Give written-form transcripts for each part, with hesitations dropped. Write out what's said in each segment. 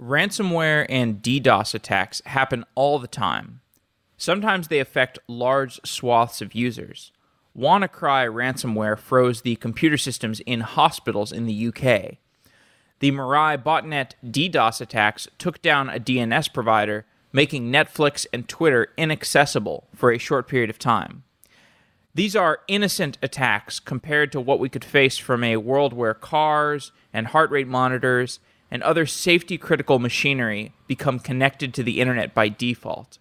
Ransomware and DDoS attacks happen all the time. Sometimes they affect large swaths of users. WannaCry ransomware froze the computer systems in hospitals in the UK. The Mirai botnet DDoS attacks took down a DNS provider, making Netflix and Twitter inaccessible for a short period of time. These are innocent attacks compared to what we could face from a world where cars and heart rate monitors and other safety-critical machinery become connected to the internet by default.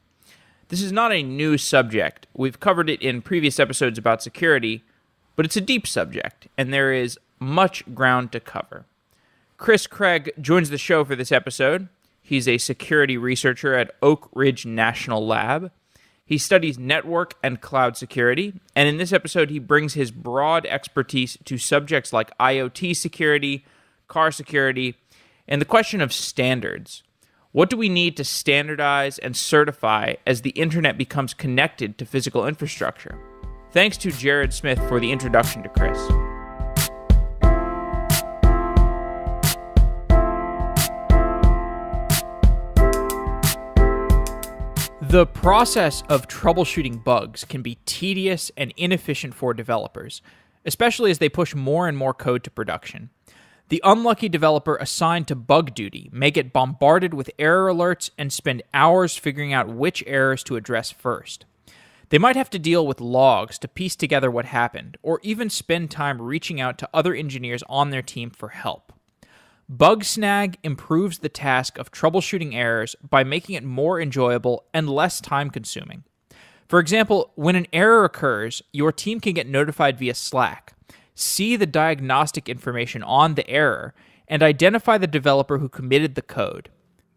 This is not a new subject. We've covered it in previous episodes about security, but it's a deep subject, and there is much ground to cover. Chris Craig joins the show for this episode. He's a security researcher at Oak Ridge National Lab. He studies network and cloud security, and in this episode he brings his broad expertise to subjects like IoT security, car security, and the question of standards. What do we need to standardize and certify as the internet becomes connected to physical infrastructure? Thanks to Jared Smith for the introduction to Chris. The process of troubleshooting bugs can be tedious and inefficient for developers, especially as they push more and more code to production. The unlucky developer assigned to bug duty may get bombarded with error alerts and spend hours figuring out which errors to address first. They might have to deal with logs to piece together what happened, or even spend time reaching out to other engineers on their team for help. Bugsnag improves the task of troubleshooting errors by making it more enjoyable and less time-consuming. For example, when an error occurs, your team can get notified via Slack, see the diagnostic information on the error, and identify the developer who committed the code.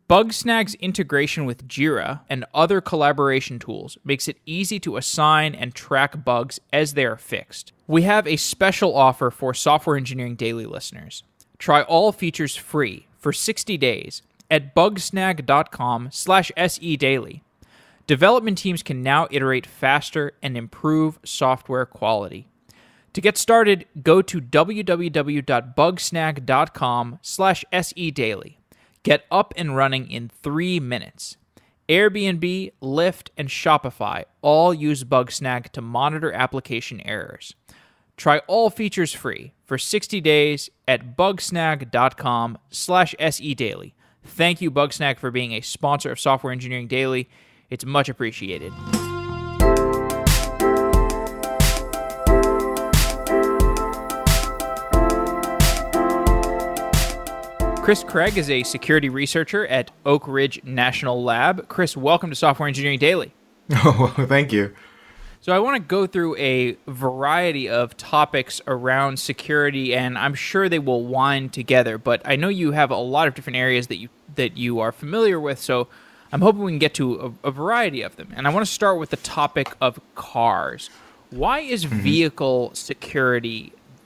Bugsnag's integration with Jira and other collaboration tools makes it easy to assign and track bugs as they are fixed. We have a special offer for Software Engineering Daily listeners. Try all features free for 60 days at bugsnag.com/sedaily. Development teams can now iterate faster and improve software quality. To get started, go to www.bugsnag.com/sedaily. Get up and running in 3 minutes. Airbnb, Lyft, and Shopify all use Bugsnag to monitor application errors. Try all features free for 60 days at bugsnag.com/sedaily. Thank you, Bugsnag, for being a sponsor of Software Engineering Daily. It's much appreciated. Chris Craig is a security researcher at Oak Ridge National Lab. Chris, welcome to Software Engineering Daily. Oh, thank you. So I want to go through a variety of topics around security, and I'm sure they will wind together, but I know you have a lot of different areas that you are familiar with, so I'm hoping we can get to a variety of them. And I want to start with the topic of cars. Why is vehicle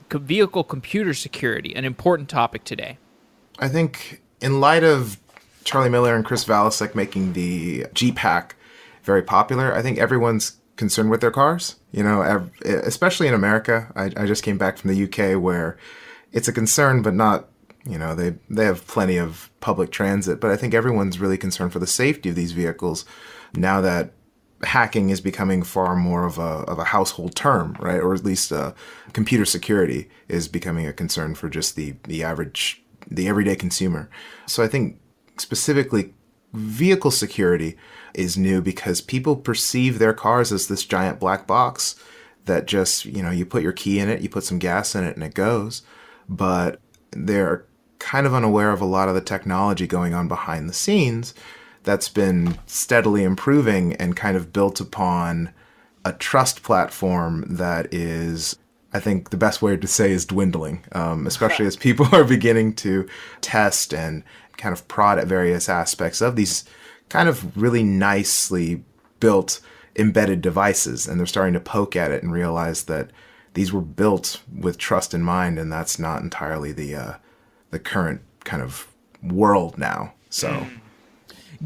computer security an important topic today? I think in light of Charlie Miller and Chris Valasek making the G-Pack very popular, I think everyone's concerned with their cars, especially in America. I just came back from the UK where it's a concern, but not, they have plenty of public transit, but I think everyone's really concerned for the safety of these vehicles now that hacking is becoming far more of a household term, right? Or at least computer security is becoming a concern for just the everyday consumer. So I think specifically vehicle security is new because people perceive their cars as this giant black box that just, you put your key in it, you put some gas in it, and it goes. But they're kind of unaware of a lot of the technology going on behind the scenes that's been steadily improving and kind of built upon a trust platform that is, I think the best way to say is dwindling, especially as people are beginning to test and kind of prod at various aspects of these kind of really nicely built embedded devices. And they're starting to poke at it and realize that these were built with trust in mind, and that's not entirely the current kind of world now. So,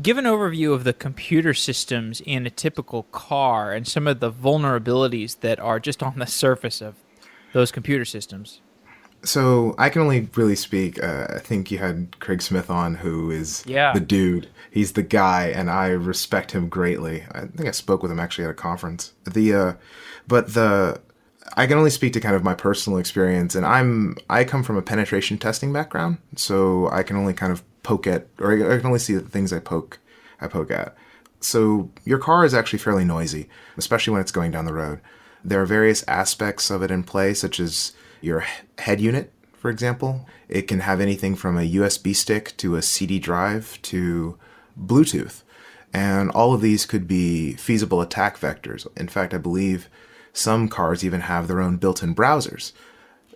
give an overview of the computer systems in a typical car and some of the vulnerabilities that are just on the surface of those computer systems. So I can only really speak. I think you had Craig Smith on, who is Yeah. the dude. He's the guy, and I respect him greatly. I think I spoke with him actually at a conference. But the I can only speak to kind of my personal experience, and I come from a penetration testing background, so I can only kind of poke at, or I can only see the things I poke at. So your car is actually fairly noisy, especially when it's going down the road. There are various aspects of it in play, such as your head unit, for example. It can have anything from a USB stick to a CD drive to Bluetooth. And all of these could be feasible attack vectors. In fact, I believe some cars even have their own built-in browsers.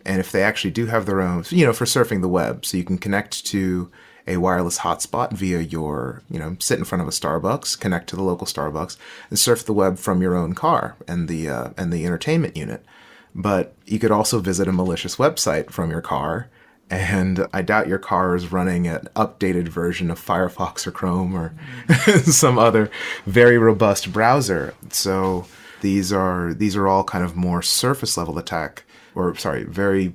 And if they actually do have their own, for surfing the web, so you can connect to a wireless hotspot via your, sit in front of a Starbucks, connect to the local Starbucks, and surf the web from your own car and the entertainment unit. But you could also visit a malicious website from your car, and I doubt your car is running an updated version of Firefox or Chrome or some other very robust browser. So these are all kind of more surface level attack, very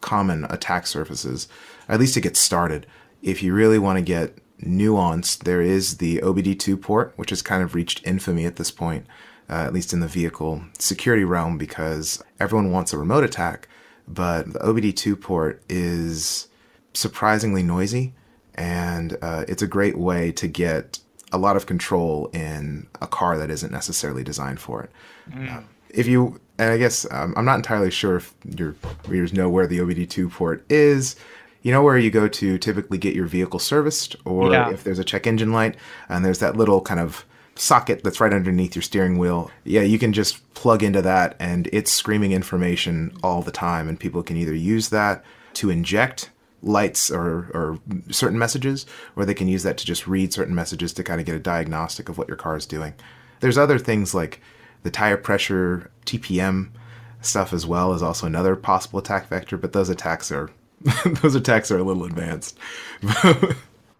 common attack surfaces, at least to get started. If you really want to get nuanced, there is the OBD2 port, which has kind of reached infamy at this point, at least in the vehicle security realm, because everyone wants a remote attack, but the OBD2 port is surprisingly noisy, and it's a great way to get a lot of control in a car that isn't necessarily designed for it. And I guess I'm not entirely sure if your readers know where the OBD2 port is. You know where you go to typically get your vehicle serviced, or if there's a check engine light, and there's that little kind of socket that's right underneath your steering wheel. Yeah, you can just plug into that, and it's screaming information all the time, and people can either use that to inject lights or certain messages, or they can use that to just read certain messages to kind of get a diagnostic of what your car is doing. There's other things like the tire pressure, TPM stuff as well is also another possible attack vector, but those attacks are those attacks are a little advanced.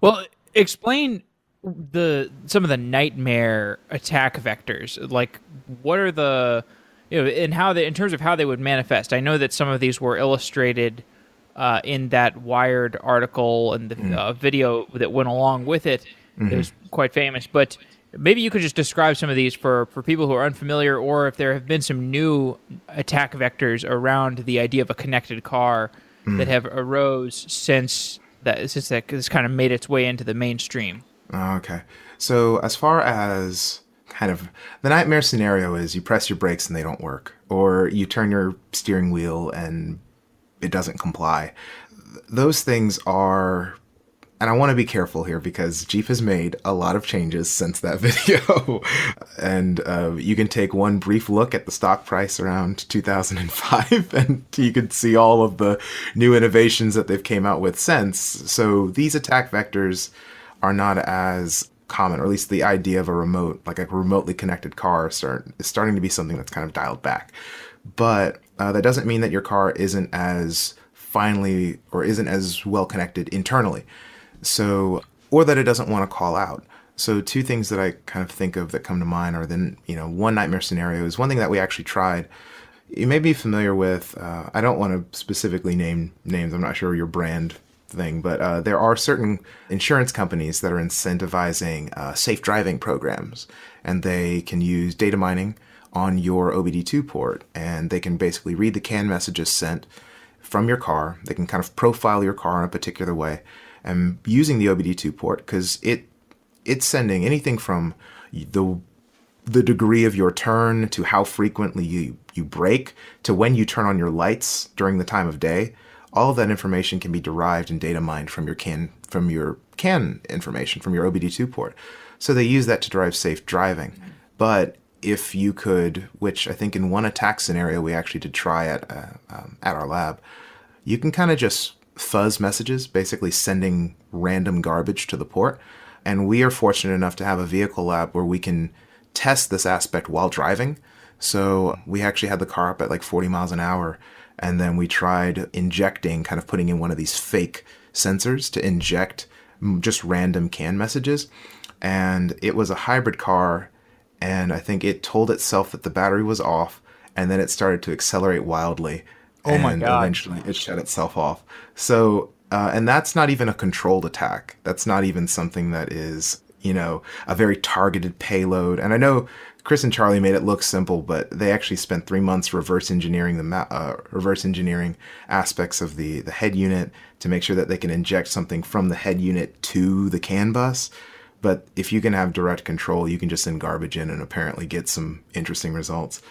Well, explain some of the nightmare attack vectors. Like, what are the, and how they, in terms of how they would manifest? I know that some of these were illustrated in that Wired article, and the video that went along with it. It was quite famous. But maybe you could just describe some of these for people who are unfamiliar, or if there have been some new attack vectors around the idea of a connected car that have arose since this kind of made its way into the mainstream. Okay. So as far as kind of the nightmare scenario is, you press your brakes and they don't work, or you turn your steering wheel and it doesn't comply. Those things are, and I want to be careful here because Jeep has made a lot of changes since that video. And you can take one brief look at the stock price around 2005 and you could see all of the new innovations that they've came out with since. So these attack vectors are not as common, or at least the idea of a remotely connected car is starting to be something that's kind of dialed back. But that doesn't mean that your car isn't as finely or isn't as well connected internally. So, or that it doesn't want to call out. So two things that I kind of think of that come to mind are one nightmare scenario is one thing that we actually tried. You may be familiar with, I don't want to specifically name names, I'm not sure your brand thing, but there are certain insurance companies that are incentivizing safe driving programs, and they can use data mining on your OBD2 port, and they can basically read the CAN messages sent from your car. They can kind of profile your car in a particular way, and using the OBD2 port, because it's sending anything from the degree of your turn to how frequently you brake to when you turn on your lights during the time of day. All of that information can be derived and data mined from your CAN information from your OBD2 port. So they use that to drive safe driving. But if you could, which I think in one attack scenario we actually did try at our lab, you can kind of just fuzz messages, basically sending random garbage to the port. And we are fortunate enough to have a vehicle lab where we can test this aspect while driving. So we actually had the car up at like 40 miles an hour, and then we tried injecting, kind of putting in one of these fake sensors to inject just random CAN messages. And it was a hybrid car, and I think it told itself that the battery was off, and then it started to accelerate wildly Oh my and God. eventually it shut itself off. So, and that's not even a controlled attack. That's not even something that is, a very targeted payload. And I know Chris and Charlie made it look simple, but they actually spent 3 months reverse engineering reverse engineering aspects of the head unit to make sure that they can inject something from the head unit to the CAN bus. But if you can have direct control, you can just send garbage in and apparently get some interesting results.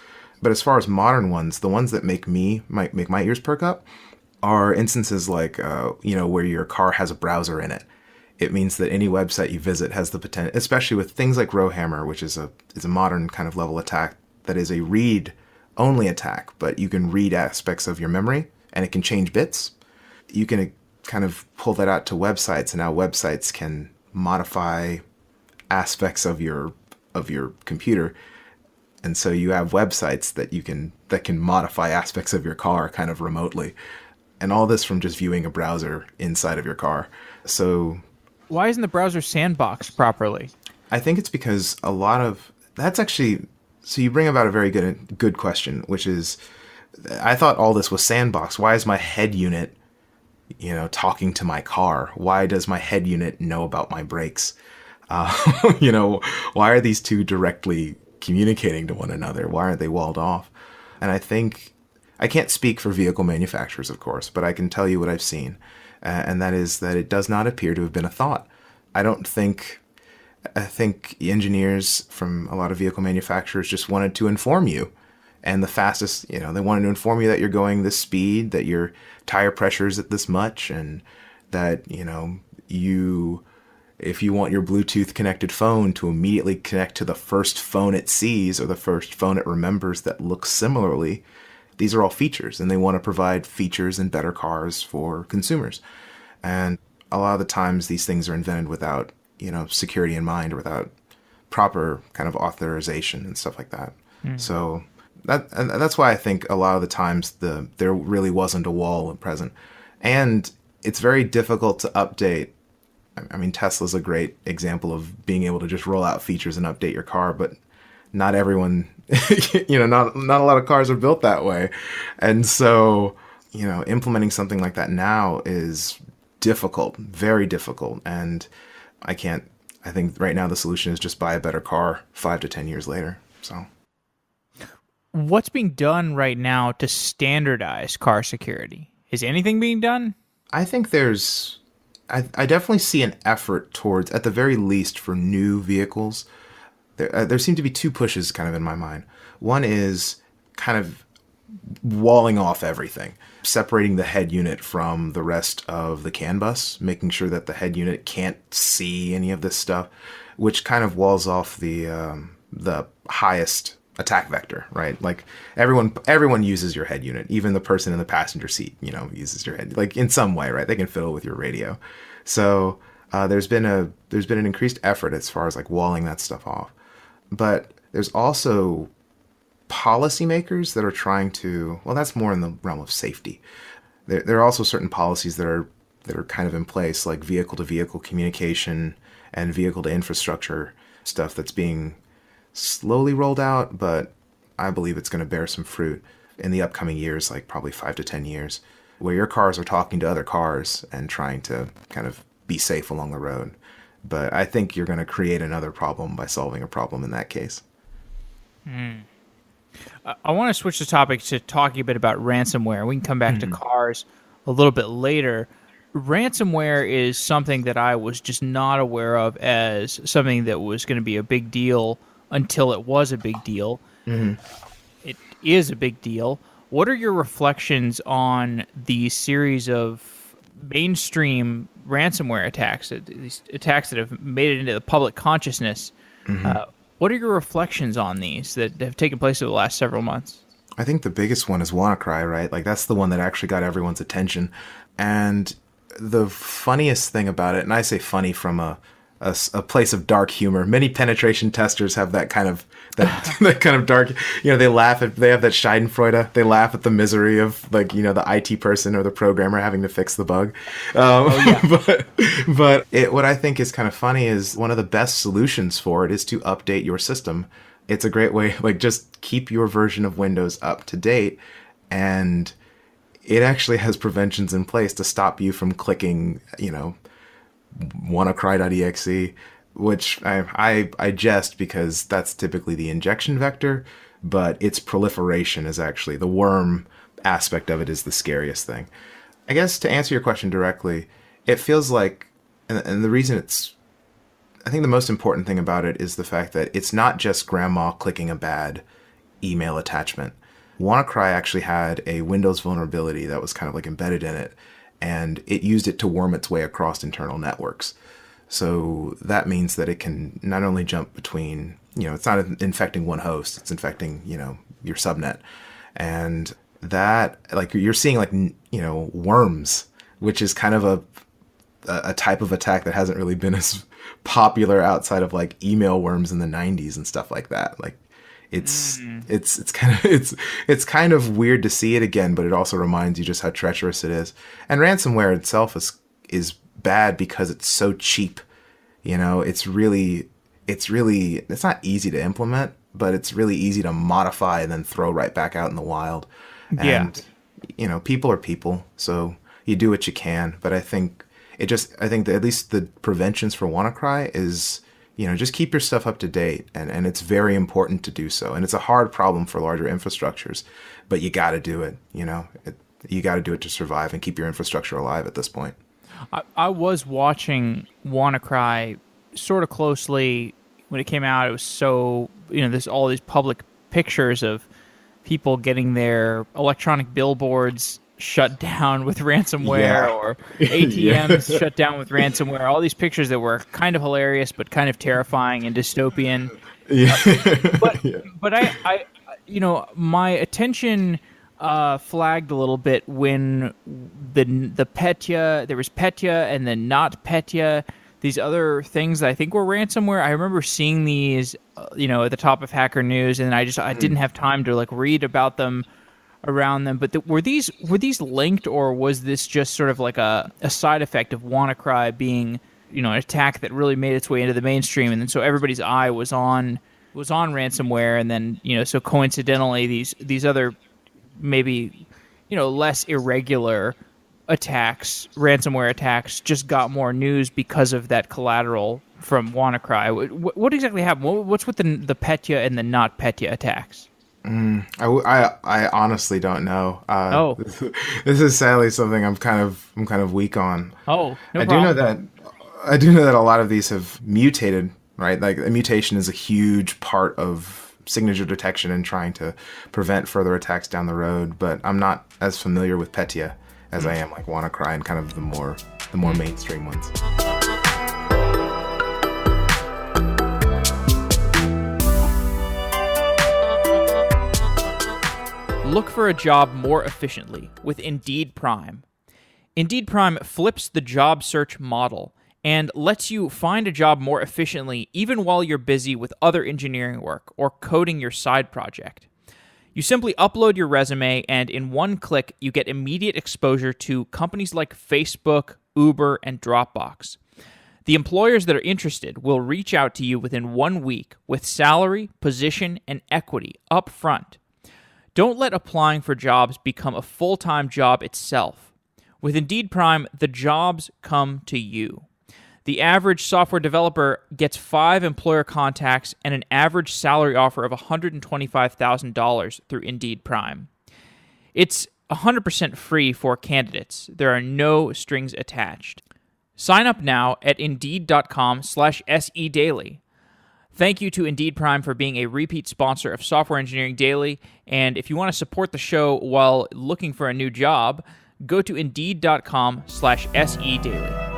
But as far as modern ones, the ones that make my ears perk up are instances like, where your car has a browser in it. It means that any website you visit has the potential, especially with things like Rowhammer, which is a modern kind of level attack that is a read-only attack, but you can read aspects of your memory and it can change bits. You can kind of pull that out to websites, and now websites can modify aspects of your computer. And so you have websites that can modify aspects of your car kind of remotely. And all this from just viewing a browser inside of your car. So Why isn't the browser sandboxed properly? I think it's because that's actually, so you bring about a very good question, which is, I thought all this was sandbox. Why is my head unit, talking to my car? Why does my head unit know about my brakes? Why are these two directly communicating to one another? Why aren't they walled off? And I think, I can't speak for vehicle manufacturers, of course, but I can tell you what I've seen. And that is that it does not appear to have been a thought. I think engineers from a lot of vehicle manufacturers just wanted to inform you. And the fastest, they wanted to inform you that you're going this speed, that your tire pressure is at this much, and that, if you want your Bluetooth connected phone to immediately connect to the first phone it sees or the first phone it remembers that looks similarly, these are all features, and they want to provide features in better cars for consumers. And a lot of the times these things are invented without, security in mind, or without proper kind of authorization and stuff like that. So that's why I think a lot of the times there really wasn't a wall present. And it's very difficult to update. I mean, Tesla's a great example of being able to just roll out features and update your car, but not everyone, not a lot of cars are built that way. And so, implementing something like that now is difficult, very difficult. And I think right now the solution is just buy a better car 5 to 10 years later. So What's being done right now to standardize car security? Is anything being done? I think I definitely see an effort towards, at the very least for new vehicles, there seem to be two pushes kind of in my mind. One is kind of walling off everything, separating the head unit from the rest of the CAN bus, making sure that the head unit can't see any of this stuff, which kind of walls off the highest attack vector, right? Like everyone uses your head unit, even the person in the passenger seat, uses your head, like in some way, right? They can fiddle with your radio. So there's been an increased effort as far as like walling that stuff off. But there's also policymakers that are trying to, well, that's more in the realm of safety. There are also certain policies that are kind of in place, like vehicle-to-vehicle communication and vehicle-to-infrastructure stuff that's being slowly rolled out, but I believe it's going to bear some fruit in the upcoming years, like probably 5 to 10 years, where your cars are talking to other cars and trying to kind of be safe along the road. But I think you're going to create another problem by solving a problem in that case. I want to switch the topic to talking a bit about ransomware. We can come back to cars a little bit later. Ransomware is something that I was just not aware of as something that was going to be a big deal until it was a big deal. It is a big deal. What are your reflections on the series of mainstream ransomware attacks, these attacks that have made it into the public consciousness? What are your reflections on these that have taken place over the last several months? I think the biggest one is WannaCry, right? Like that's the one that actually got everyone's attention. And the funniest thing about it, and I say funny from a place of dark humor. Many penetration testers have that kind of that kind of dark. They laugh at, they have that Schadenfreude. They laugh at the misery of the IT person or the programmer having to fix the bug. But what I think is kind of funny is one of the best solutions for it is to update your system. It's a great way, just keep your version of Windows up to date, and it actually has preventions in place to stop you from clicking, WannaCry.exe, which I jest because that's typically the injection vector, but its proliferation is actually the worm aspect of it is the scariest thing. I guess to answer your question directly, it feels like, and the reason I think the most important thing about it is the fact that it's not just grandma clicking a bad email attachment. WannaCry actually had a Windows vulnerability that was kind of like embedded in it, and it used it to worm its way across internal networks. So that means that it can not only jump between, it's not infecting one host, it's infecting, your subnet. And that, like, you're seeing, like, worms, which is kind of a type of attack that hasn't really been as popular outside of, like, email worms in the 90s and stuff like that. Like, it's kind of weird to see it again, but it also reminds you just how treacherous it is. And ransomware itself is bad because it's so cheap. It's not easy to implement, but it's really easy to modify and then throw right back out in the wild. And people are people, so you do what you can. But I think that at least the preventions for WannaCry is, just keep your stuff up to date, and it's very important to do so. And it's a hard problem for larger infrastructures, but you got to do it. You got to do it to survive and keep your infrastructure alive at this point. I was watching WannaCry sort of closely when it came out. It was so, there's all these public pictures of people getting their electronic billboards shut down with ransomware or ATMs shut down with ransomware. All these pictures that were kind of hilarious but kind of terrifying and dystopian. But I my attention flagged a little bit when the Petya, there was Petya and then not Petya, these other things that I think were ransomware. I remember seeing these, at the top of Hacker News, and I didn't have time to read about them around them. But were these linked, or was this just sort of like a side effect of WannaCry being, an attack that really made its way into the mainstream, and then so everybody's eye was on ransomware, and then so coincidentally these other maybe less irregular attacks, ransomware attacks, just got more news because of that collateral from WannaCry. What exactly happened? What's with the Petya and the not Petya attacks? I honestly don't know. This is sadly something I'm kind of weak on. No I problem. do know that a lot of these have mutated, right? Like, a mutation is a huge part of signature detection and trying to prevent further attacks down the road. But I'm not as familiar with Petya as I am like WannaCry and kind of the more mainstream ones. Look for a job more efficiently with Indeed Prime. Indeed Prime flips the job search model and lets you find a job more efficiently even while you're busy with other engineering work or coding your side project. You simply upload your resume, and in one click, you get immediate exposure to companies like Facebook, Uber, and Dropbox. The employers that are interested will reach out to you within 1 week with salary, position, and equity up front. Don't let applying for jobs become a full-time job itself. With Indeed Prime, the jobs come to you. The average software developer gets 5 employer contacts and an average salary offer of $125,000 through Indeed Prime. It's 100% free for candidates. There are no strings attached. Sign up now at Indeed.com/SEDaily. Thank you to Indeed Prime for being a repeat sponsor of Software Engineering Daily. And if you want to support the show while looking for a new job, go to Indeed.com/SEDaily.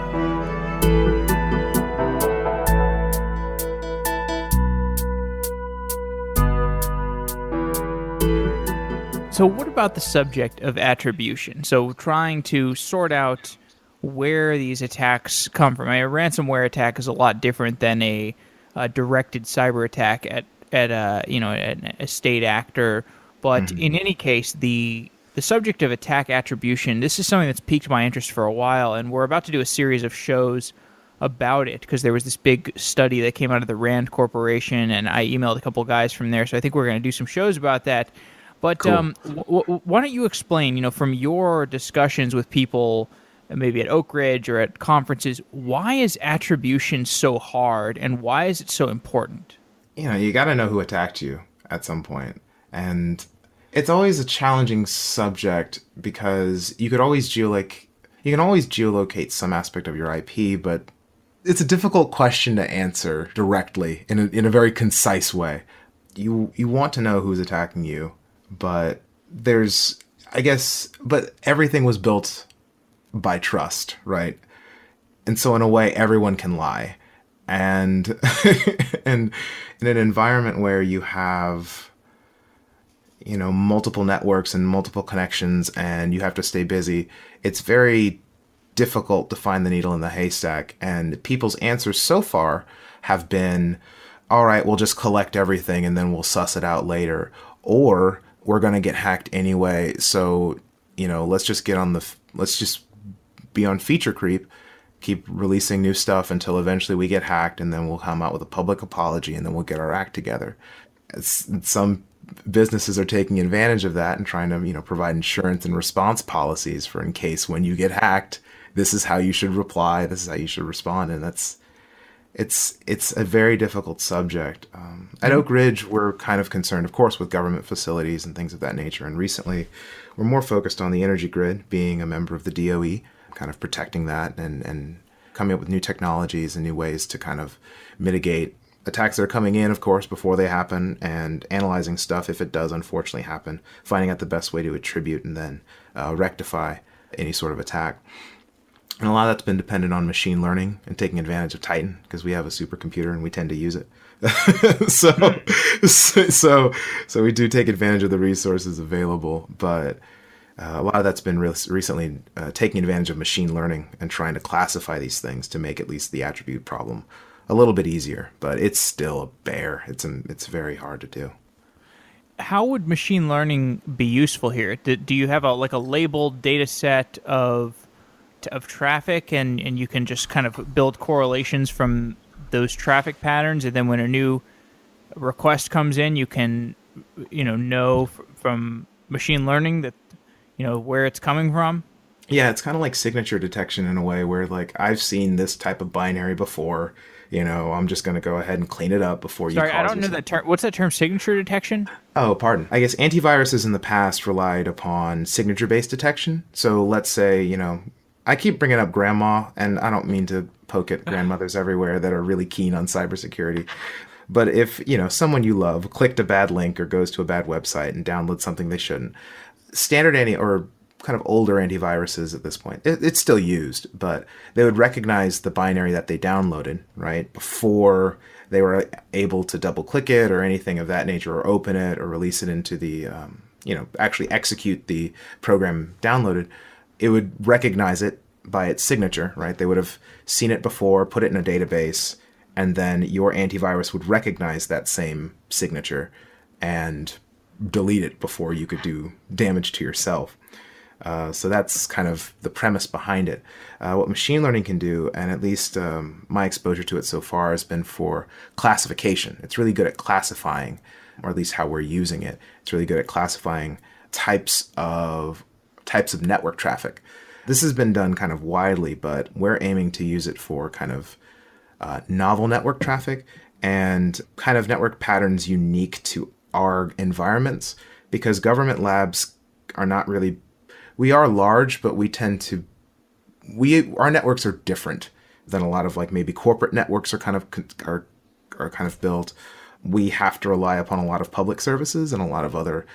So what about the subject of attribution? So trying to sort out where these attacks come from. A ransomware attack is a lot different than a directed cyber attack at a state actor. But in any case, the subject of attack attribution, this is something that's piqued my interest for a while, and we're about to do a series of shows about it because there was this big study that came out of the Rand Corporation, and I emailed a couple guys from there, so I think we're going to do some shows about that. But Cool. why don't you explain, from your discussions with people, maybe at Oak Ridge or at conferences, why is attribution so hard and why is it so important? You got to know who attacked you at some point. And it's always a challenging subject because you can always geolocate some aspect of your IP, but it's a difficult question to answer directly in a very concise way. You want to know who's attacking you, but but everything was built by trust, right? And so in a way, everyone can lie. And and in an environment where you have, multiple networks and multiple connections and you have to stay busy, it's very difficult to find the needle in the haystack. And people's answers so far have been, all right, we'll just collect everything and then we'll suss it out later. Or we're going to get hacked anyway. So, let's just be on feature creep, keep releasing new stuff until eventually we get hacked, and then we'll come out with a public apology, and then we'll get our act together. Some businesses are taking advantage of that and trying to, provide insurance and response policies for in case when you get hacked, this is how you should reply, this is how you should respond, and it's a very difficult subject. At Oak Ridge, we're kind of concerned, of course, with government facilities and things of that nature, and recently we're more focused on the energy grid, being a member of the DOE, kind of protecting that and coming up with new technologies and new ways to kind of mitigate attacks that are coming in, of course, before they happen, and analyzing stuff if it does unfortunately happen, finding out the best way to attribute and then rectify any sort of attack. And a lot of that's been dependent on machine learning and taking advantage of Titan, because we have a supercomputer and we tend to use it. so we do take advantage of the resources available, but a lot of that's been recently taking advantage of machine learning and trying to classify these things to make at least the attribute problem a little bit easier. But it's still a bear. It's very hard to do. How would machine learning be useful here? Do you have a labeled data set of traffic, and you can just kind of build correlations from those traffic patterns, and then when a new request comes in, you can know from machine learning that where it's coming from? Yeah, it's kind of like signature detection in a way where I've seen this type of binary before. I'm just going to go ahead and clean it up before you. Sorry, I don't know that term. What's that term? Signature detection? Oh, pardon. I guess antiviruses in the past relied upon signature-based detection. So let's say, I keep bringing up grandma, and I don't mean to poke at grandmothers everywhere that are really keen on cybersecurity. But if, someone you love clicked a bad link or goes to a bad website and downloads something they shouldn't, standard or kind of older antiviruses at this point, it's still used, but they would recognize the binary that they downloaded, right, before they were able to double click it or anything of that nature, or open it or release it into the, actually execute the program downloaded. It would recognize it by its signature, right? They would have seen it before, put it in a database, and then your antivirus would recognize that same signature and delete it before you could do damage to yourself. So that's kind of the premise behind it. What machine learning can do, and at least my exposure to it so far, has been for classification. It's really good at classifying, or at least how we're using it. It's really good at classifying types of network traffic. This has been done kind of widely, but we're aiming to use it for kind of novel network traffic and kind of network patterns unique to our environments, because government labs are not really, we are large, but our networks are different than a lot of maybe corporate networks are kind of built. We have to rely upon a lot of public services and a lot of other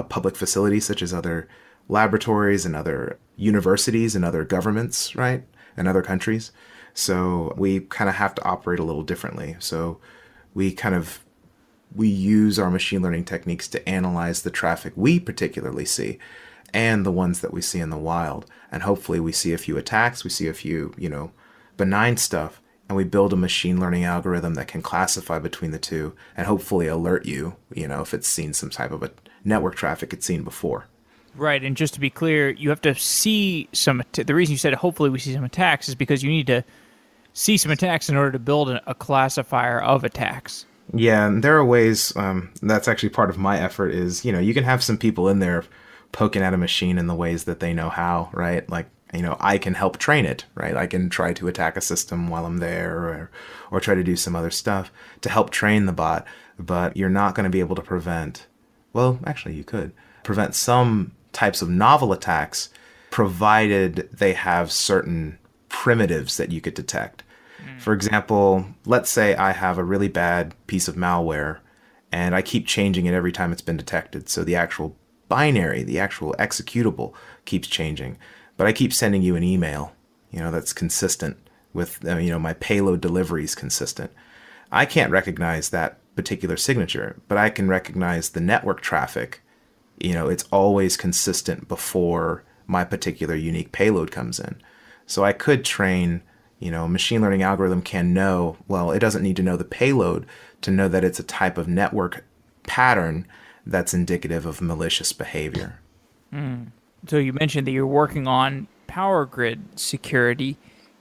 public facilities, such as other laboratories and other universities and other governments, right, and other countries. So we kind of have to operate a little differently. So we use our machine learning techniques to analyze the traffic we particularly see and the ones that we see in the wild. And hopefully we see a few attacks, we see a few, benign stuff, and we build a machine learning algorithm that can classify between the two and hopefully alert you, if it's seen some type of a network traffic it's seen before. Right, and just to be clear, you have to see the reason you said hopefully we see some attacks is because you need to see some attacks in order to build a classifier of attacks. Yeah, and there are ways, that's actually part of my effort is, you can have some people in there poking at a machine in the ways that they know how, right? Like, I can help train it, right? I can try to attack a system while I'm there or try to do some other stuff to help train the bot, but you're not going to be able to prevent, well, actually you could, prevent some types of novel attacks provided they have certain primitives that you could detect. For example, let's say I have a really bad piece of malware and I keep changing it every time it's been detected. So the actual binary, the actual executable keeps changing. But I keep sending you an email, that's consistent with, my payload delivery is consistent. I can't recognize that particular signature, but I can recognize the network traffic. It's always consistent before my particular unique payload comes in. So I could train, a machine learning algorithm can know, well, it doesn't need to know the payload to know that it's a type of network pattern that's indicative of malicious behavior. So you mentioned that you're working on power grid security.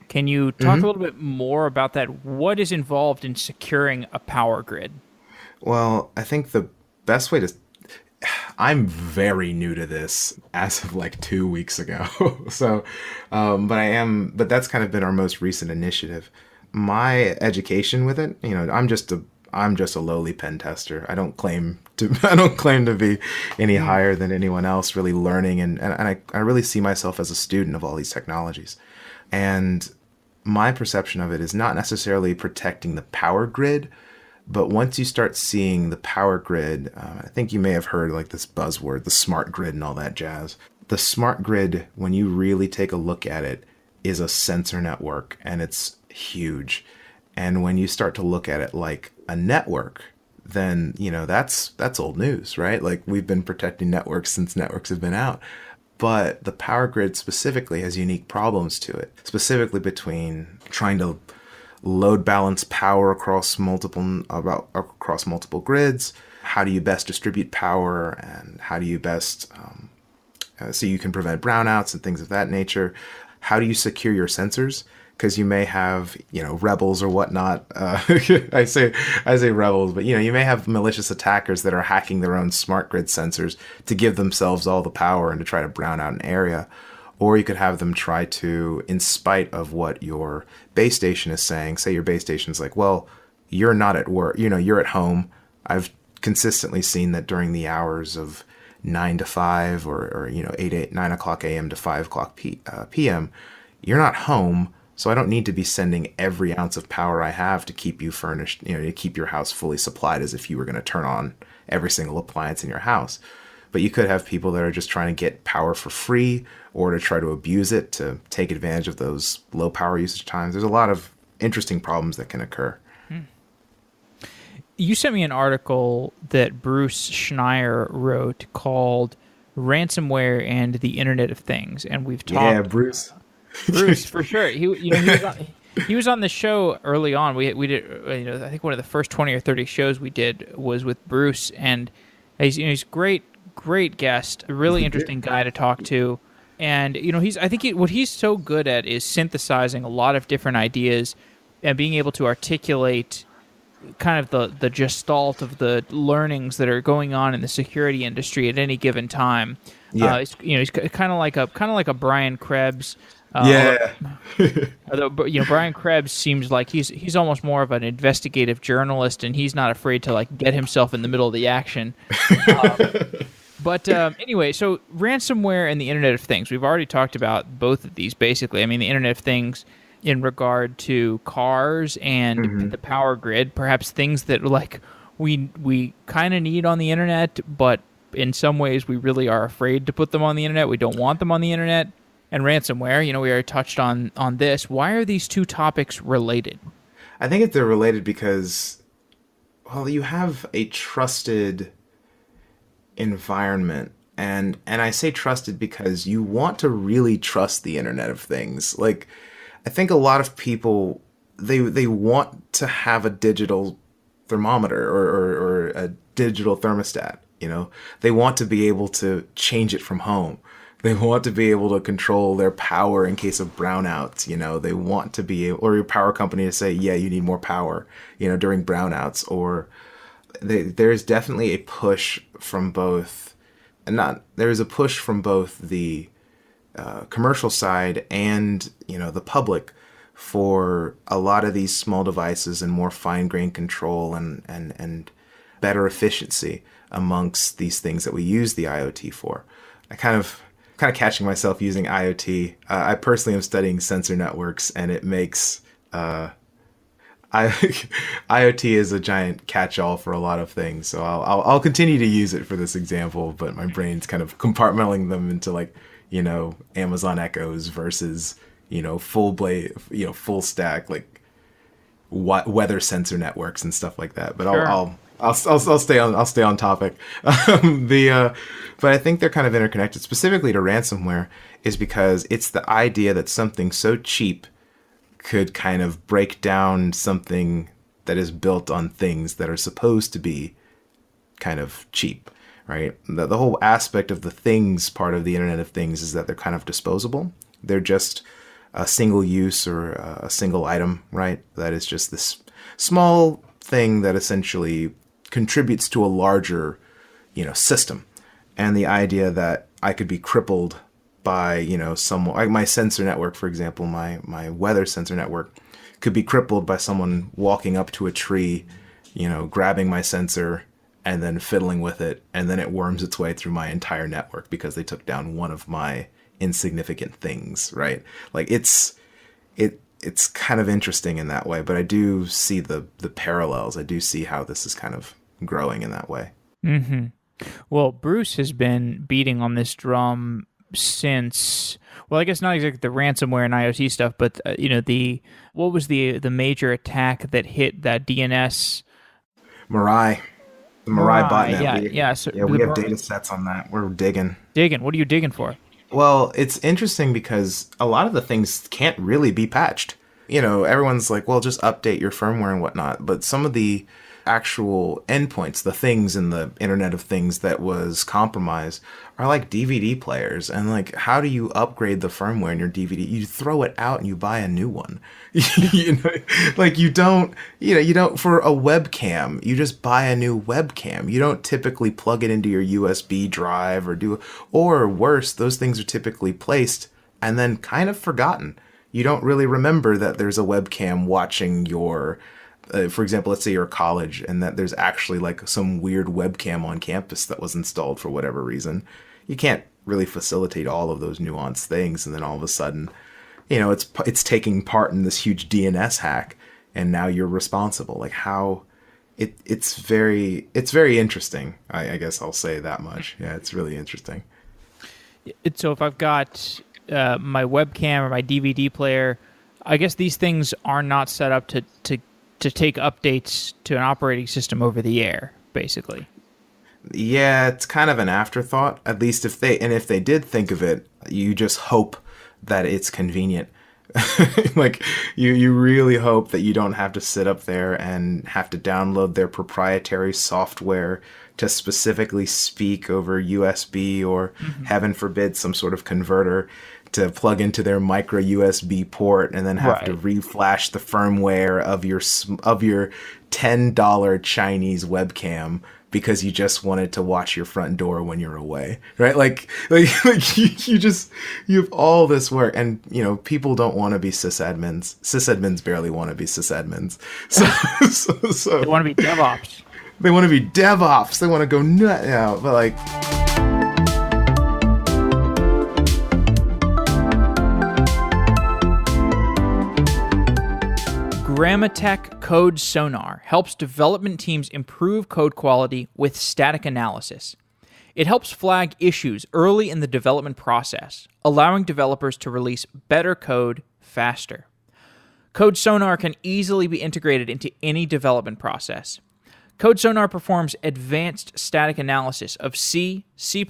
Can you talk a little bit more about that? What is involved in securing a power grid? Well, I think the best way to I'm very new to this as of like 2 weeks ago. So, but that's kind of been our most recent initiative. My education with it, I'm just a lowly pen tester. I don't claim to be any higher than anyone else really learning. And I really see myself as a student of all these technologies. And my perception of it is not necessarily protecting the power grid, but once you start seeing the power grid, I think you may have heard like this buzzword, the smart grid and all that jazz. The smart grid, when you really take a look at it, is a sensor network and it's huge. And when you start to look at it like a network, then, that's old news, right? Like we've been protecting networks since networks have been out. But the power grid specifically has unique problems to it, specifically between trying to load balance power across multiple grids. How do you best distribute power, and how do you best so you can prevent brownouts and things of that nature? How do you secure your sensors? Because you may have rebels or whatnot. I say rebels, but you may have malicious attackers that are hacking their own smart grid sensors to give themselves all the power and to try to brown out an area. Or you could have them try to, in spite of what your base station is saying, say your base station is like, well, you're not at work, you're at home. I've consistently seen that during the hours of 9 to 5 or 9 o'clock a.m. to 5 o'clock p.m., you're not home, so I don't need to be sending every ounce of power I have to keep you furnished, to keep your house fully supplied as if you were going to turn on every single appliance in your house. But you could have people that are just trying to get power for free or to try to abuse it to take advantage of those low power usage times. There's a lot of interesting problems that can occur. You sent me an article that Bruce Schneier wrote called Ransomware and the Internet of Things. And we've talked... Yeah, Bruce. Bruce, for sure. He was on the show early on. We did, I think one of the first 20 or 30 shows we did was with Bruce. And he's great guest, a really interesting guy to talk to. And what he's so good at is synthesizing a lot of different ideas and being able to articulate kind of the gestalt of the learnings that are going on in the security industry at any given time. Yeah. He's kind of like a Brian Krebs. Yeah. Although Brian Krebs seems like he's almost more of an investigative journalist, and he's not afraid to like get himself in the middle of the action. But anyway, so ransomware and the Internet of Things. We've already talked about both of these, basically. I mean, the Internet of Things in regard to cars and the power grid, perhaps things that like we kind of need on the Internet, but in some ways we really are afraid to put them on the Internet. We don't want them on the Internet. And ransomware, we already touched on this. Why are these two topics related? I think they're related because, well, you have a trusted environment, and I say trusted because you want to really trust the Internet of Things. Like, I think a lot of people they want to have a digital thermometer or a digital thermostat. They want to be able to change it from home. They want to be able to control their power in case of brownouts. They want to be able, or your power company to say, yeah, you need more power, during brownouts. Or there's definitely a push from both, there's a push from both the commercial side and, the public for a lot of these small devices and more fine-grained control and better efficiency amongst these things that we use the IoT for. I kind of catching myself using IoT. I personally am studying sensor networks, and it makes IoT is a giant catch-all for a lot of things. So I'll continue to use it for this example, but my brain's kind of compartmentalizing them into Amazon Echoes versus full stack weather sensor networks and stuff like that. But Sure. I'll stay on topic. But I think they're kind of interconnected, specifically to ransomware, is because it's the idea that something so cheap could kind of break down something that is built on things that are supposed to be kind of cheap, right? The whole aspect of the things part of the Internet of Things is that they're kind of disposable. They're just a single use or a single item, right? That is just this small thing that essentially contributes to a larger, system. And the idea that I could be crippled by, someone, like my sensor network, for example, my weather sensor network could be crippled by someone walking up to a tree, grabbing my sensor and then fiddling with it. And then it worms its way through my entire network because they took down one of my insignificant things, right? It's kind of interesting in that way, but I do see the parallels. I do see how this is kind of growing in that way. Mm-hmm. Well, Bruce has been beating on this drum since, well, I guess not exactly the ransomware and IoT stuff, but what was the major attack that hit that DNS? Mirai, the Mirai botnet. We have data sets on that. We're digging. What are you digging for? Well, it's interesting because a lot of the things can't really be patched. Everyone's like, well, just update your firmware and whatnot. But some of the actual endpoints, the things in the Internet of Things that was compromised, are like DVD players. And how do you upgrade the firmware in your DVD? You throw it out and you buy a new one. You don't for a webcam, you just buy a new webcam. You don't typically plug it into your USB drive or worse, those things are typically placed and then kind of forgotten. You don't really remember that there's a webcam watching your, for example, let's say you're a college and that there's actually some weird webcam on campus that was installed for whatever reason. You can't really facilitate all of those nuanced things. And then all of a sudden, it's taking part in this huge DNS hack and now you're responsible. It's very interesting. I guess I'll say that much. Yeah, it's really interesting. So if I've got my webcam or my DVD player, I guess these things are not set up to take updates to an operating system over the air, basically. Yeah, it's kind of an afterthought. At least if they did think of it, you just hope that it's convenient. You really hope that you don't have to sit up there and have to download their proprietary software to specifically speak over USB or, heaven forbid, some sort of converter to plug into their micro USB port and then have to reflash the firmware of your $10 Chinese webcam because you just wanted to watch your front door when you're away, right? You have all this work, and people don't want to be sysadmins. Sysadmins barely want to be sysadmins. So they want to be DevOps. They want to be DevOps. They want to go nut out, but Grammatech Code Sonar helps development teams improve code quality with static analysis. It helps flag issues early in the development process, allowing developers to release better code faster. Code Sonar can easily be integrated into any development process. Code Sonar performs advanced static analysis of C, C++,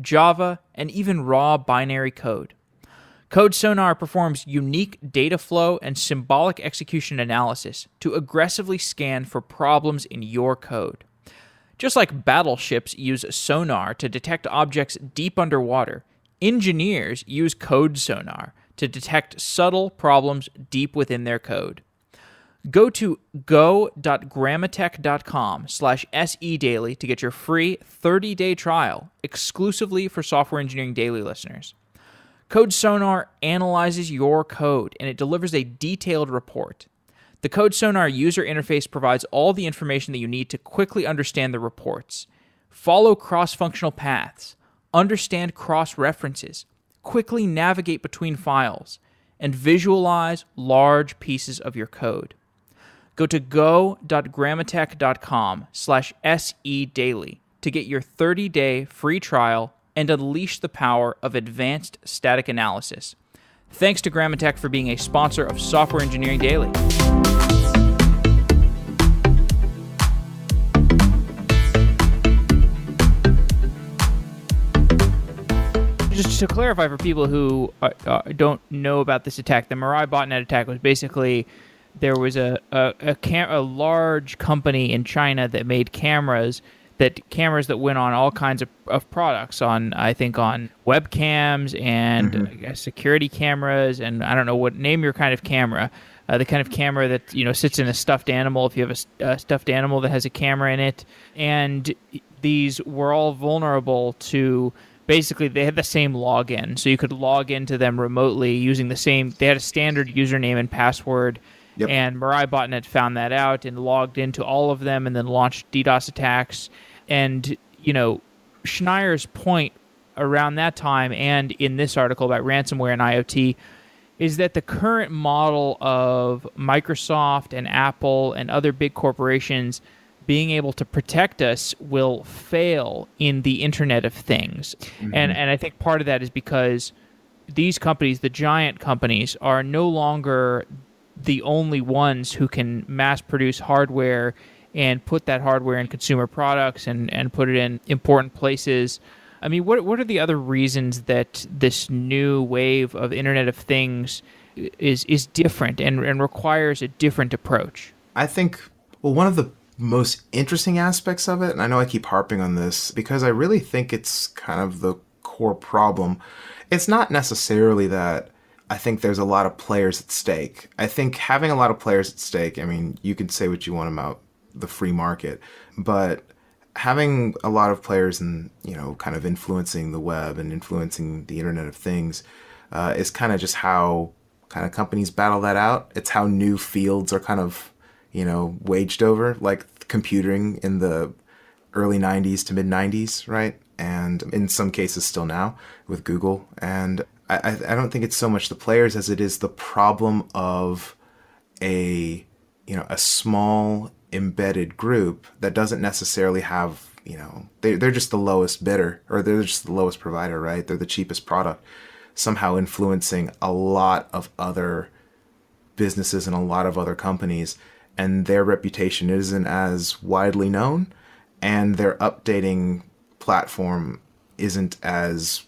Java, and even raw binary code. Code Sonar performs unique data flow and symbolic execution analysis to aggressively scan for problems in your code. Just like battleships use sonar to detect objects deep underwater, Engineers use code sonar to detect subtle problems deep within their code. Go to go.grammatech.com/sedaily to get your free 30-day trial exclusively for Software Engineering Daily listeners. Code Sonar analyzes your code, and it delivers a detailed report. The Code Sonar user interface provides all the information that you need to quickly understand the reports, follow cross-functional paths, understand cross-references, quickly navigate between files, and visualize large pieces of your code. Go to go.grammatech.com/sedaily to get your 30-day free trial and unleash the power of advanced static analysis. Thanks to Grammatech for being a sponsor of Software Engineering Daily. Just to clarify for people who don't know about this attack, the Mirai botnet attack was basically there was a large company in China that made cameras that went on all kinds of products on webcams and security cameras, and I don't know name your kind of camera, the kind of camera that sits in a stuffed animal if you have a stuffed animal that has a camera in it, and these were all vulnerable to. Basically, they had the same login, so you could log into them remotely using the same. They had a standard username and password, and Mirai botnet found that out and logged into all of them, and then launched DDoS attacks. And Schneier's point around that time, and in this article about ransomware and IoT, is that the current model of Microsoft and Apple and other big corporations being able to protect us will fail in the Internet of Things. And I think part of that is because these companies, the giant companies, are no longer the only ones who can mass produce hardware and put that hardware in consumer products and put it in important places. I mean, what are the other reasons that this new wave of Internet of Things is different and requires a different approach? I think, one of the most interesting aspects of it, and I know I keep harping on this because I really think it's kind of the core problem. It's not necessarily that I think there's a lot of players at stake. I think having a lot of players at stake, I mean, you can say what you want about the free market, but having a lot of players and, kind of influencing the web and influencing the Internet of Things is kind of just how kind of companies battle that out. It's how new fields are kind of waged over, like computing in the early 90s to mid 90s, right? And in some cases still now with Google. And I don't think it's so much the players as it is the problem of a small embedded group that doesn't necessarily have, they're just the lowest bidder, or they're just the lowest provider, right? They're the cheapest product, somehow influencing a lot of other businesses and a lot of other companies. And their reputation isn't as widely known, and their updating platform isn't as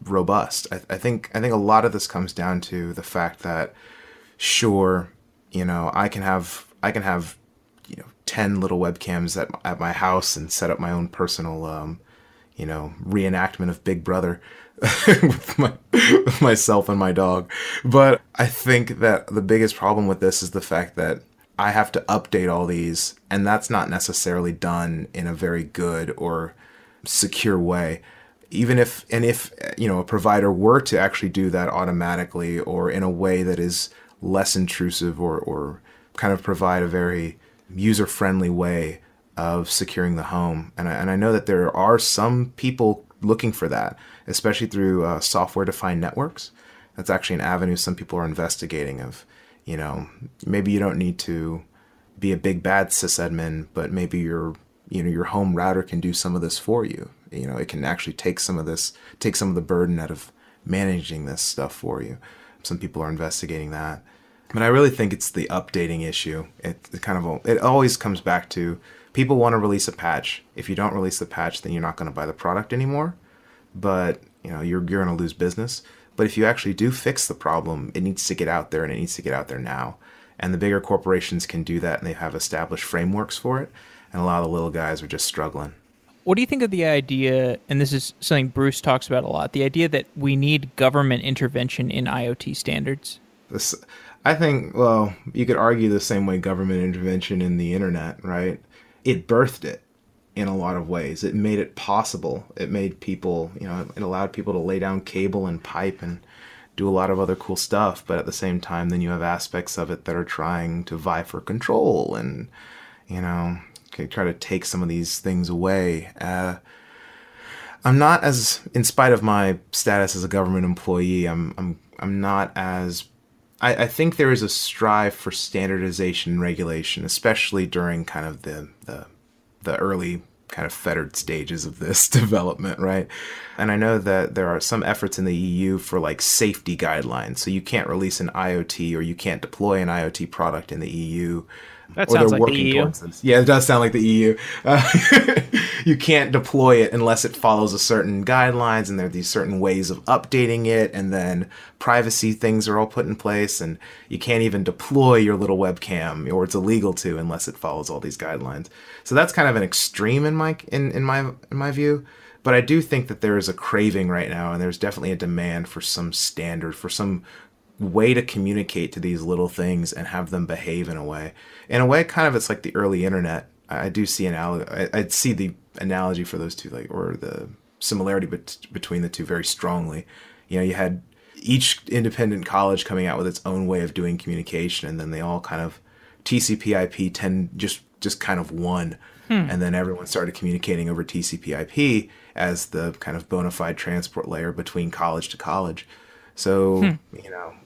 robust. I think a lot of this comes down to the fact that, sure, I can have 10 little webcams at my house and set up my own personal reenactment of Big Brother with myself and my dog. But I think that the biggest problem with this is the fact that I have to update all these, and that's not necessarily done in a very good or secure way. Even if a provider were to actually do that automatically or in a way that is less intrusive or kind of provide a very user-friendly way of securing the home. And I know that there are some people looking for that, especially through software-defined networks. That's actually an avenue some people are investigating of, maybe you don't need to be a big bad sysadmin, but maybe your home router can do some of this for you. It can actually take some of the burden out of managing this stuff for you. Some people are investigating that. But I really think it's the updating issue. It always comes back to people want to release a patch. If you don't release the patch, then you're not going to buy the product anymore. But you're going to lose business. But if you actually do fix the problem, it needs to get out there, and it needs to get out there now. And the bigger corporations can do that, and they have established frameworks for it. And a lot of the little guys are just struggling. What do you think of the idea, and this is something Bruce talks about a lot, the idea that we need government intervention in IoT standards? This, I think, well, you could argue the same way government intervention in the internet, right? It birthed it in a lot of ways. It made it possible. It made people, it allowed people to lay down cable and pipe and do a lot of other cool stuff. But at the same time, then you have aspects of it that are trying to vie for control and, try to take some of these things away. I'm not as, in spite of my status as a government employee, I'm not as. I think there is a strive for standardization and regulation, especially during kind of the early kind of fettered stages of this development, right? And I know that there are some efforts in the EU for like safety guidelines. So you can't release an IoT or you can't deploy an IoT product in the EU. That sounds like the EU. Yeah, it does sound like the EU. You can't deploy it unless it follows a certain guidelines, and there are these certain ways of updating it, and then privacy things are all put in place, and you can't even deploy your little webcam, or it's illegal to unless it follows all these guidelines. So that's kind of an extreme in my view. But I do think that there is a craving right now, and there's definitely a demand for some standard, for some way to communicate to these little things and have them behave in a way. In a way, kind of, it's like the early internet. I do see I'd see the analogy for those two, like, or the similarity between the two very strongly. You had each independent college coming out with its own way of doing communication, and then they all kind of TCP/IP just kind of won, and then everyone started communicating over TCP/IP as the kind of bona fide transport layer between college to college. So,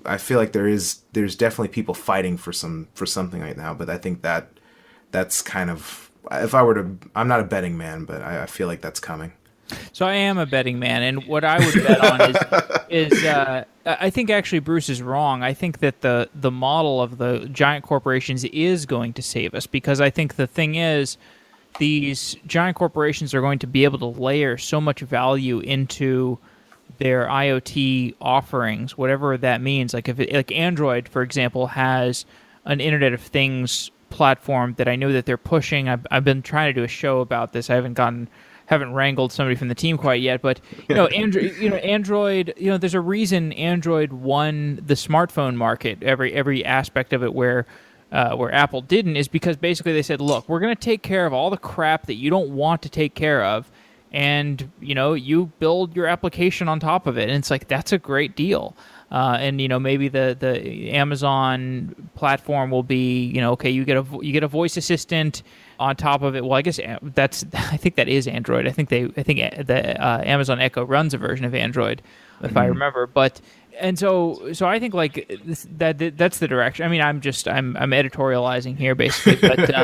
I feel like there's definitely people fighting for something right now, but I think that's kind of, I'm not a betting man, but I feel like that's coming. So I am a betting man, and what I would bet on is I think actually Bruce is wrong. I think that the model of the giant corporations is going to save us, because I think the thing is, these giant corporations are going to be able to layer so much value into their IoT offerings, whatever that means. Like like Android, for example, has an Internet of Things platform that I know that they're pushing. I've been trying to do a show about this. I haven't wrangled somebody from the team quite yet, but Android, there's a reason Android won the smartphone market, every aspect of it, where Apple didn't, is because basically they said, look, we're going to take care of all the crap that you don't want to take care of, and you build your application on top of it, and it's like, that's a great deal. And maybe the Amazon platform will be, okay, you get a voice assistant on top of it. Well, I guess I think that is Android. I think the Amazon Echo runs a version of Android, if I remember. But so I think like that's the direction. I mean, I'm editorializing here basically, but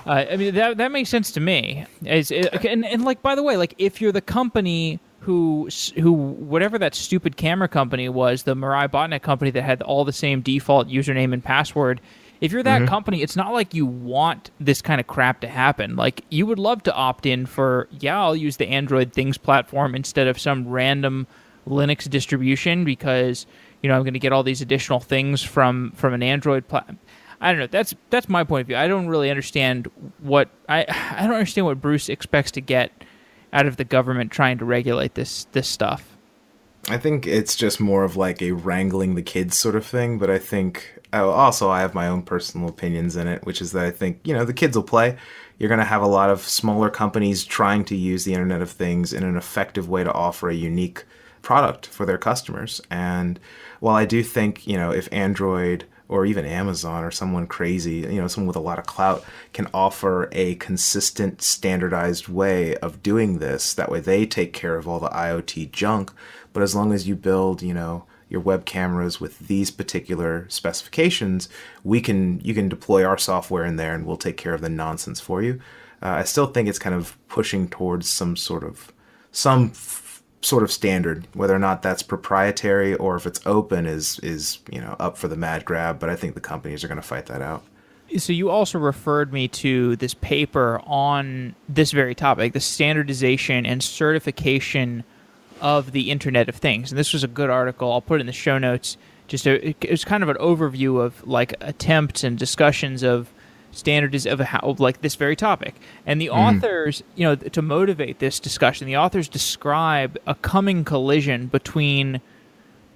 I mean that makes sense to me. And like, by the way, like, if you're the company who whatever that stupid camera company was, the Mirai botnet company that had all the same default username and password, if you're that company, it's not like you want this kind of crap to happen. Like, you would love to opt in for, I'll use the Android Things platform instead of some random Linux distribution, because I'm going to get all these additional things from an Android platform. I don't know. That's my point of view. I don't really understand what I don't understand what Bruce expects to get out of the government trying to regulate this stuff. I think it's just more of like a wrangling the kids sort of thing, but I think also I have my own personal opinions in it, which is that I think, the kids will play. You're going to have a lot of smaller companies trying to use the Internet of Things in an effective way to offer a unique product for their customers. And while I do think, if Android or even Amazon or someone crazy, someone with a lot of clout can offer a consistent, standardized way of doing this, that way they take care of all the IoT junk. But as long as you build, your web cameras with these particular specifications, you can deploy our software in there and we'll take care of the nonsense for you. I still think it's kind of pushing towards some sort of standard, whether or not that's proprietary or if it's open is up for the mad grab. But I think the companies are going to fight that out. So you also referred me to this paper on this very topic, the standardization and certification of the Internet of Things. And this was a good article. I'll put it in the show notes. It was kind of an overview of like attempts and discussions of of like this very topic. And the authors, to motivate this discussion, the authors describe a coming collision between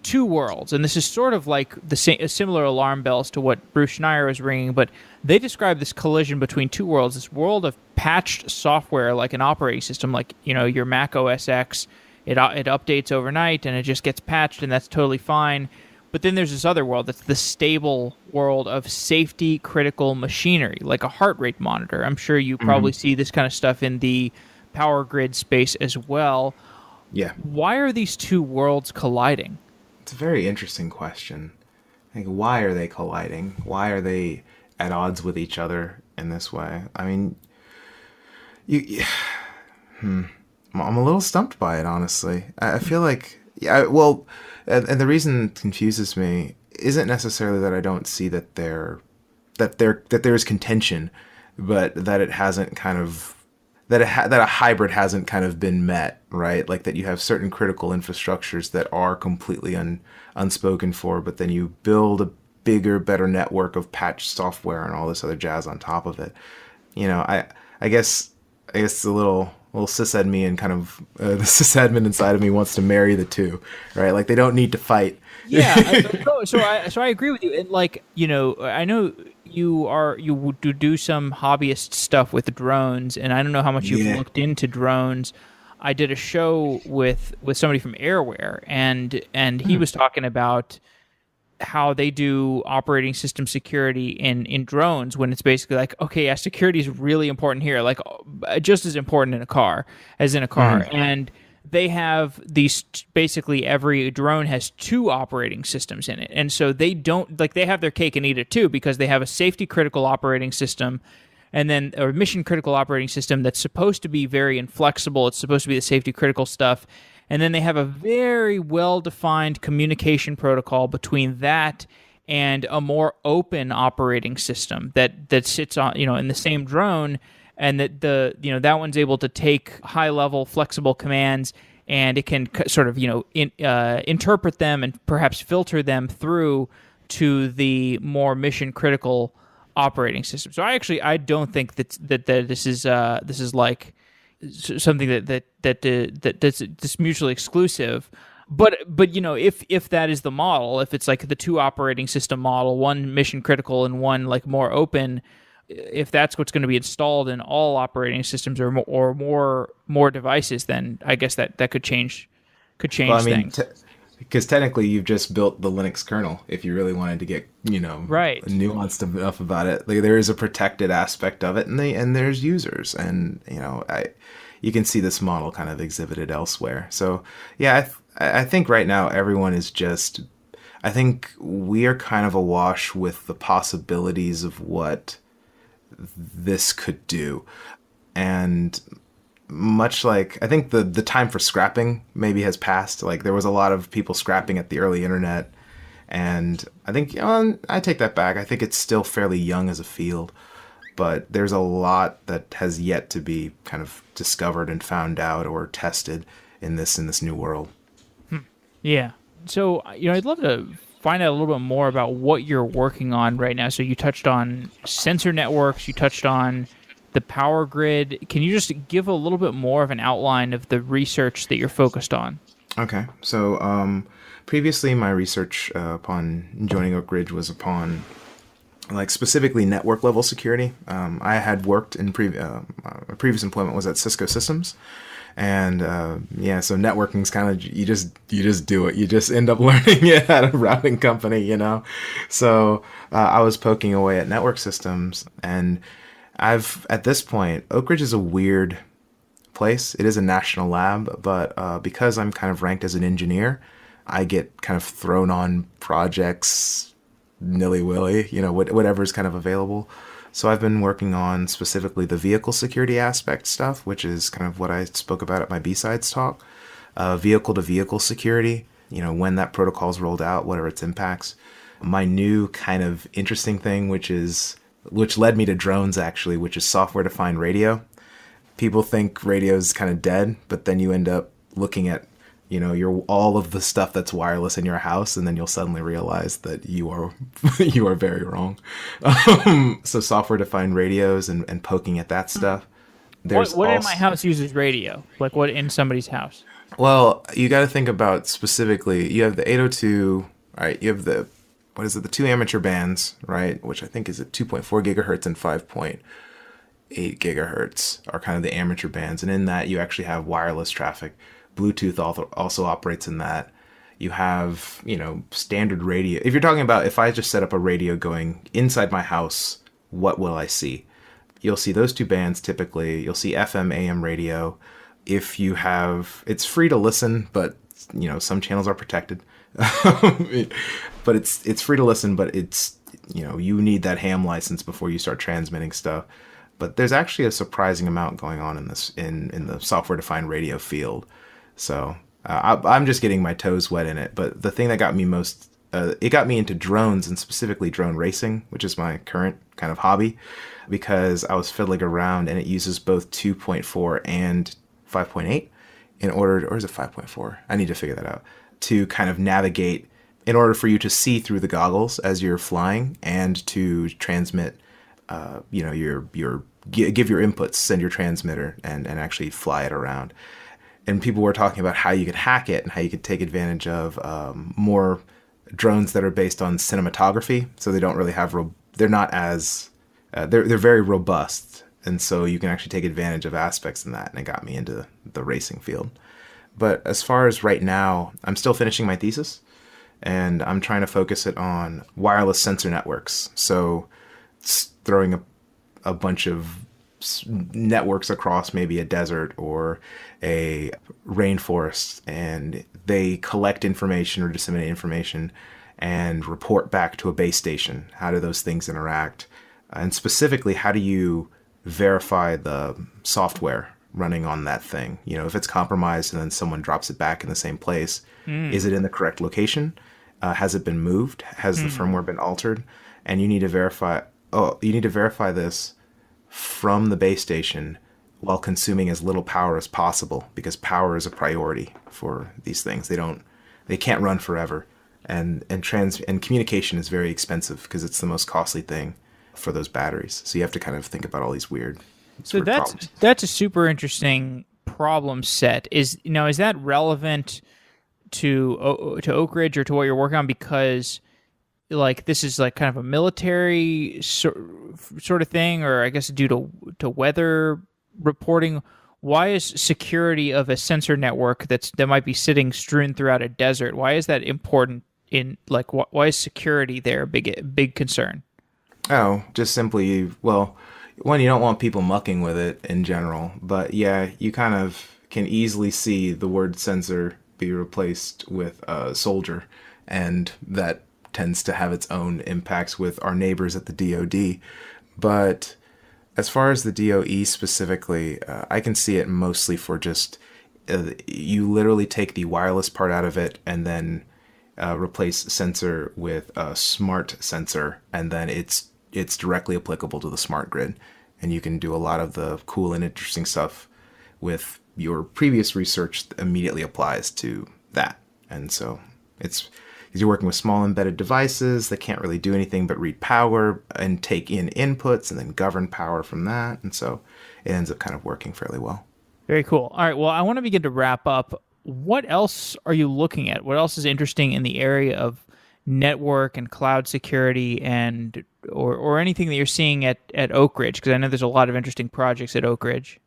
two worlds. And this is sort of like similar alarm bells to what Bruce Schneier was ringing, but they describe this collision between two worlds, this world of patched software like an operating system, like, your Mac OS X. It updates overnight and it just gets patched, and that's totally fine. But then there's this other world that's the stable world of safety critical machinery, like a heart rate monitor. I'm sure you probably see this kind of stuff in the power grid space as well. Yeah. Why are these two worlds colliding? It's a very interesting question. Like, why are they colliding? Why are they at odds with each other in this way? I mean, I'm a little stumped by it, honestly. I feel like, and the reason it confuses me isn't necessarily that I don't see that there is contention, but that it hasn't kind of that a hybrid hasn't kind of been met, right? Like that you have certain critical infrastructures that are completely unspoken for, but then you build a bigger, better network of patched software and all this other jazz on top of it. I guess the little sysadmin and kind of the sysadmin inside of me wants to marry the two, right? Like they don't need to fight. Yeah. So I agree with you. And like, I know you do some hobbyist stuff with drones, and I don't know how much you've looked into drones. I did a show with somebody from Airware, and he was talking about how they do operating system security in drones, when it's basically like, okay, yeah, security is really important here, like just as important in a car as in a car. And they have these, basically every drone has two operating systems in it. And so they don't, like, they have their cake and eat it too, because they have a safety critical operating system and then a mission critical operating system that's supposed to be very inflexible. It's supposed to be the safety critical stuff. And then they have a very well-defined communication protocol between that and a more open operating system that sits on, in the same drone, and that that one's able to take high-level flexible commands, and it can sort of interpret them and perhaps filter them through to the more mission-critical operating system. So I don't think that this is like something that's mutually exclusive, but if that is the model, if it's like the two operating system model, one mission critical and one like more open, if that's what's going to be installed in all operating systems or more devices, then I guess that could change things. Because technically you've just built the Linux kernel. If you really wanted to get right, nuanced enough about it, like there is a protected aspect of it, and there's users, and you can see this model kind of exhibited elsewhere. So yeah, I think right now everyone is just, I think we are kind of awash with the possibilities of what this could do. And much like, I think the time for scrapping maybe has passed. Like there was a lot of people scrapping at the early internet. And I think, I take that back. I think it's still fairly young as a field. But there's a lot that has yet to be kind of discovered and found out or tested in this new world. Yeah. So, I'd love to find out a little bit more about what you're working on right now. So you touched on sensor networks, you touched on the power grid. Can you just give a little bit more of an outline of the research that you're focused on? Okay. So previously my research upon joining Oak Ridge was upon like specifically network level security. I had worked in my previous employment was at Cisco Systems, and so networking's kind of you just do it. You just end up learning it at a routing company, So I was poking away at network systems, and at this point, Oak Ridge is a weird place. It is a national lab, but because I'm kind of ranked as an engineer, I get kind of thrown on projects nilly-willy, whatever's kind of available. So I've been working on specifically the vehicle security aspect stuff, which is kind of what I spoke about at my B-Sides talk. Vehicle-to-vehicle security, when that protocol's rolled out, what are its impacts. My new kind of interesting thing, which led me to drones actually, which is software-defined radio. People think radio is kind of dead, but then you end up looking at you're all of the stuff that's wireless in your house, and then you'll suddenly realize that you are you are very wrong. So software-defined radios and poking at that stuff. There's What in my also house uses radio? Like what in somebody's house? well, you got to think about specifically. You have the 802, right? You have the what is it? The two amateur bands, right? Which I think is at 2.4 gigahertz and 5.8 gigahertz are kind of the amateur bands, and in that you actually have wireless traffic. Bluetooth also operates in that. You have, standard radio. If you're talking about if I just set up a radio going inside my house, what will I see? You'll see those two bands typically. You'll see FM, AM radio. If you have, it's free to listen, but some channels are protected. But it's free to listen, but it's you need that ham license before you start transmitting stuff. But there's actually a surprising amount going on in this in the software defined radio field. So I'm just getting my toes wet in it. But the thing that got me it got me into drones, and specifically drone racing, which is my current kind of hobby, because I was fiddling around and it uses both 2.4 and 5.8 in order, or is it 5.4? I need to figure that out, to kind of navigate in order for you to see through the goggles as you're flying and to transmit, give your inputs, send your transmitter and actually fly it around. And people were talking about how you could hack it and how you could take advantage of more drones that are based on cinematography. So they don't really have, they're not as, they're very robust. And so you can actually take advantage of aspects in that. And it got me into the racing field. But as far as right now, I'm still finishing my thesis and I'm trying to focus it on wireless sensor networks. So it's throwing a bunch of networks across maybe a desert or a rainforest, and they collect information or disseminate information and report back to a base station. How do those things interact? And specifically, how do you verify the software running on that thing? If it's compromised and then someone drops it back in the same place, is it in the correct location? Has it been moved? Has the firmware been altered? And you need to verify this from the base station while consuming as little power as possible, because power is a priority for these things. They can't run forever. And communication is very expensive because it's the most costly thing for those batteries. So you have to kind of think about all these weird problems. That's a super interesting problem set. Is that relevant to Oak Ridge or to what you're working on? Because this is kind of a military sort of thing, or I guess due to weather reporting. Why is security of a sensor network that might be sitting strewn throughout a desert? Why is that important? Why is security there a big concern? Oh, just simply, well, one, you don't want people mucking with it in general, but yeah, you kind of can easily see the word sensor be replaced with soldier, and that tends to have its own impacts with our neighbors at the DoD. But as far as the DOE specifically, I can see it mostly for just you literally take the wireless part out of it and then replace sensor with a smart sensor, and then it's directly applicable to the smart grid, and you can do a lot of the cool and interesting stuff with your previous research that immediately applies to that. And so it's because you're working with small embedded devices that can't really do anything but read power and take in inputs and then govern power from that. And so it ends up kind of working fairly well. Very cool. All right. Well, I want to begin to wrap up. What else are you looking at? What else is interesting in the area of network and cloud security and or anything that you're seeing at Oak Ridge? Because I know there's a lot of interesting projects at Oak Ridge.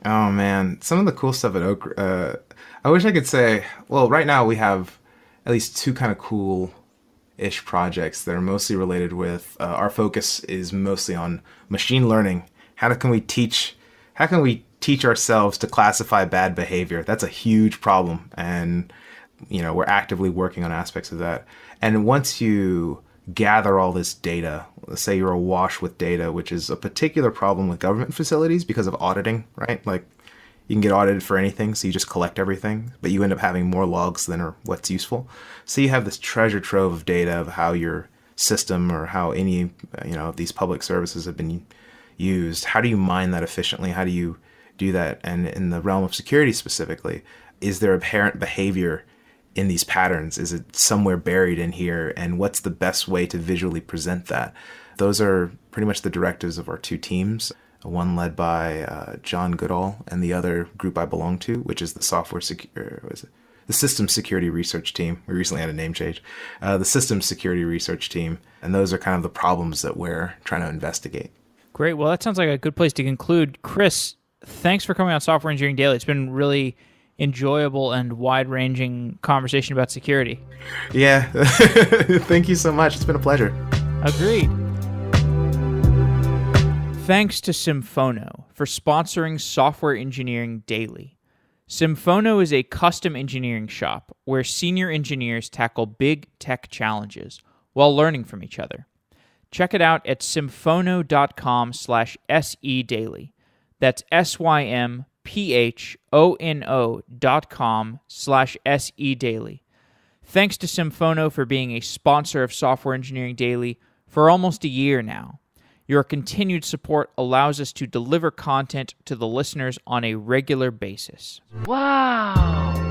Oh, man. Some of the cool stuff at Oak I wish I could say, well, right now we have at least two kind of cool-ish projects that are mostly related with, our focus is mostly on machine learning. How can we teach ourselves to classify bad behavior? That's a huge problem. And, we're actively working on aspects of that. And once you gather all this data, let's say you're awash with data, which is a particular problem with government facilities because of auditing, right? Like you can get audited for anything, so you just collect everything, but you end up having more logs than are what's useful. So you have this treasure trove of data of how your system or how any of these public services have been used. How do you mine that efficiently? How do you do that? And in the realm of security specifically, is there apparent behavior in these patterns? Is it somewhere buried in here? And what's the best way to visually present that? Those are pretty much the directives of our two teams, one led by John Goodall and the other group I belong to, which is the the Systems Security Research Team. We recently had a name change. The Systems Security Research Team. And those are kind of the problems that we're trying to investigate. Great. Well, that sounds like a good place to conclude. Chris, thanks for coming on Software Engineering Daily. It's been really enjoyable and wide-ranging conversation about security. Yeah. Thank you so much. It's been a pleasure. Agreed. Thanks to Symphono for sponsoring Software Engineering Daily. Symphono is a custom engineering shop where senior engineers tackle big tech challenges while learning from each other. Check it out at symphono.com/sedaily. That's symphono.com/sedaily. Thanks to Symphono for being a sponsor of Software Engineering Daily for almost a year now. Your continued support allows us to deliver content to the listeners on a regular basis. Wow!